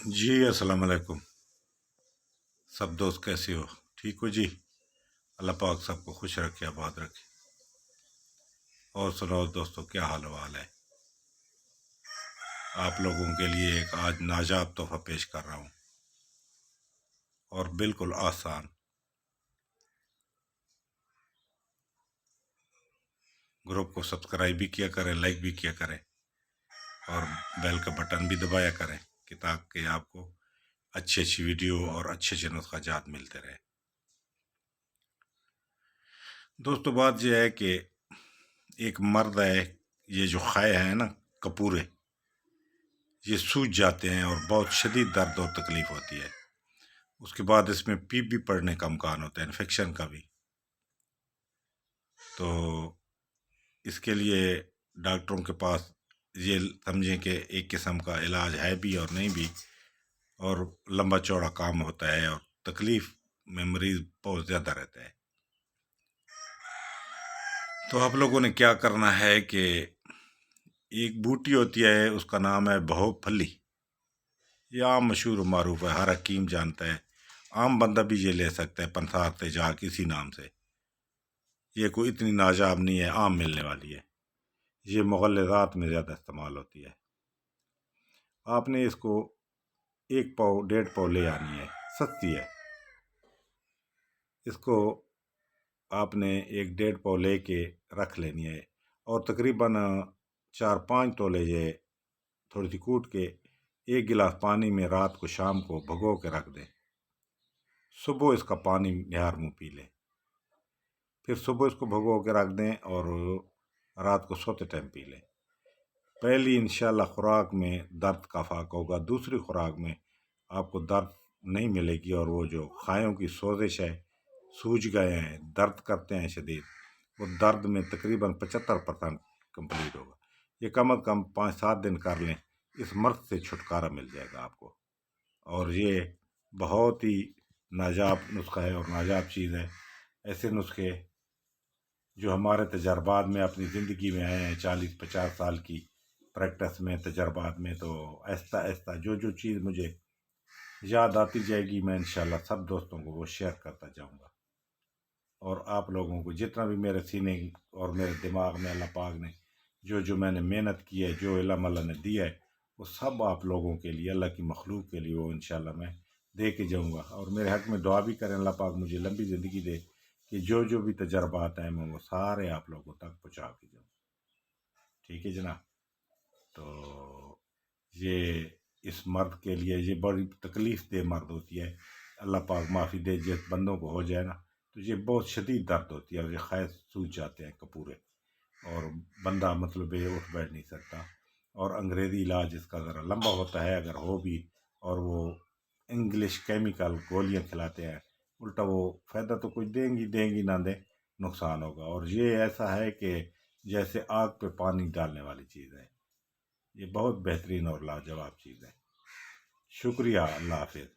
جی السلام علیکم سب دوست، کیسے ہو؟ ٹھیک ہو جی؟ اللہ پاک سب کو خوش رکھے، آباد رکھے۔ اور سناؤ دوستو، کیا حال و حال ہے؟ آپ لوگوں کے لیے ایک آج ناجاب تحفہ پیش کر رہا ہوں، اور بالکل آسان۔ گروپ کو سبسکرائب بھی کیا کریں، لائک بھی کیا کریں، اور بیل کا بٹن بھی دبایا کریں کہ تاکہ آپ کو اچھی اچھی ویڈیو اور اچھے اچھے نسخہ جات ملتے رہے۔ دوستو بات یہ ہے کہ ایک مرد ہے، یہ جو خائے ہیں نا کپورے، یہ سوج جاتے ہیں اور بہت شدید درد اور تکلیف ہوتی ہے۔ اس کے بعد اس میں پیپ بھی پڑنے کا امکان ہوتا ہے، انفیکشن کا بھی۔ تو اس کے لیے ڈاکٹروں کے پاس یہ سمجھیں کہ ایک قسم کا علاج ہے بھی اور نہیں بھی، اور لمبا چوڑا کام ہوتا ہے، اور تکلیف میں مریض بہت زیادہ رہتا ہے۔ تو آپ لوگوں نے کیا کرنا ہے کہ ایک بوٹی ہوتی ہے، اس کا نام ہے بہو پھلی۔ یہ عام مشہور و معروف ہے، ہر حکیم جانتا ہے، عام بندہ بھی یہ لے سکتا ہے، پنسار تیجا کسی نام سے۔ یہ کوئی اتنی ناجاب نہیں ہے، عام ملنے والی ہے۔ یہ مغلظات میں زیادہ استعمال ہوتی ہے۔ آپ نے اس کو 1 پاؤ 1.5 پاؤ لے آنی ہے، سستی ہے۔ اس کو آپ نے 1.5 پاؤ لے کے رکھ لینی ہے، اور تقریباً 4-5 تولے یہ تھوڑی سی کوٹ کے 1 گلاس پانی میں رات کو شام کو بھگو کے رکھ دیں۔ صبح اس کا پانی نہار منہ پی لیں۔ پھر صبح اس کو بھگو کے رکھ دیں اور رات کو سوتے ٹائم پی لیں۔ پہلی انشاءاللہ خوراک میں درد کا فاقہ ہوگا، دوسری خوراک میں آپ کو درد نہیں ملے گی، اور وہ جو خائیوں کی سوزش ہے، سوج گئے ہیں، درد کرتے ہیں شدید، وہ درد میں تقریباً 75% کمپلیٹ ہوگا۔ یہ کم از کم 5-7 دن کر لیں، اس مرض سے چھٹکارا مل جائے گا آپ کو۔ اور یہ بہت ہی ناجاب نسخہ ہے اور ناجاب چیز ہے۔ ایسے نسخے جو ہمارے تجربات میں اپنی زندگی میں آئے ہیں، 40-50 سال کی پریکٹس میں، تجربات میں، تو آہستہ آہستہ جو چیز مجھے یاد آتی جائے گی، میں انشاءاللہ سب دوستوں کو وہ شیئر کرتا جاؤں گا۔ اور آپ لوگوں کو جتنا بھی میرے سینے اور میرے دماغ میں اللہ پاک نے جو میں نے محنت کی ہے، جو علم اللہ نے دیا ہے، وہ سب آپ لوگوں کے لیے، اللہ کی مخلوق کے لیے، وہ انشاءاللہ میں دے کے جاؤں گا۔ اور میرے حق میں دعا بھی کریں، اللہ پاک مجھے لمبی زندگی دے کہ جو بھی تجربات ہیں میں وہ سارے آپ لوگوں تک پہنچا کے جاؤں۔ ٹھیک ہے جناب؟ تو یہ اس مرد کے لیے یہ بڑی تکلیف دہ مرد ہوتی ہے، اللہ پاک معافی دے، جس بندوں کو ہو جائے نا تو یہ بہت شدید درد ہوتی ہے، اور یہ خیز سوج جاتے ہیں کپورے، اور بندہ مطلب یہ اٹھ بیٹھ نہیں سکتا۔ اور انگریزی علاج اس کا ذرا لمبا ہوتا ہے اگر ہو بھی، اور وہ انگلش کیمیکل گولیاں کھلاتے ہیں، الٹا وہ فائدہ تو کچھ دیں گی نہ دیں، نقصان ہوگا۔ اور یہ ایسا ہے کہ جیسے آگ پہ پانی ڈالنے والی چیز ہے۔ یہ بہت بہترین اور لاجواب چیز ہے۔ شکریہ، اللہ حافظ۔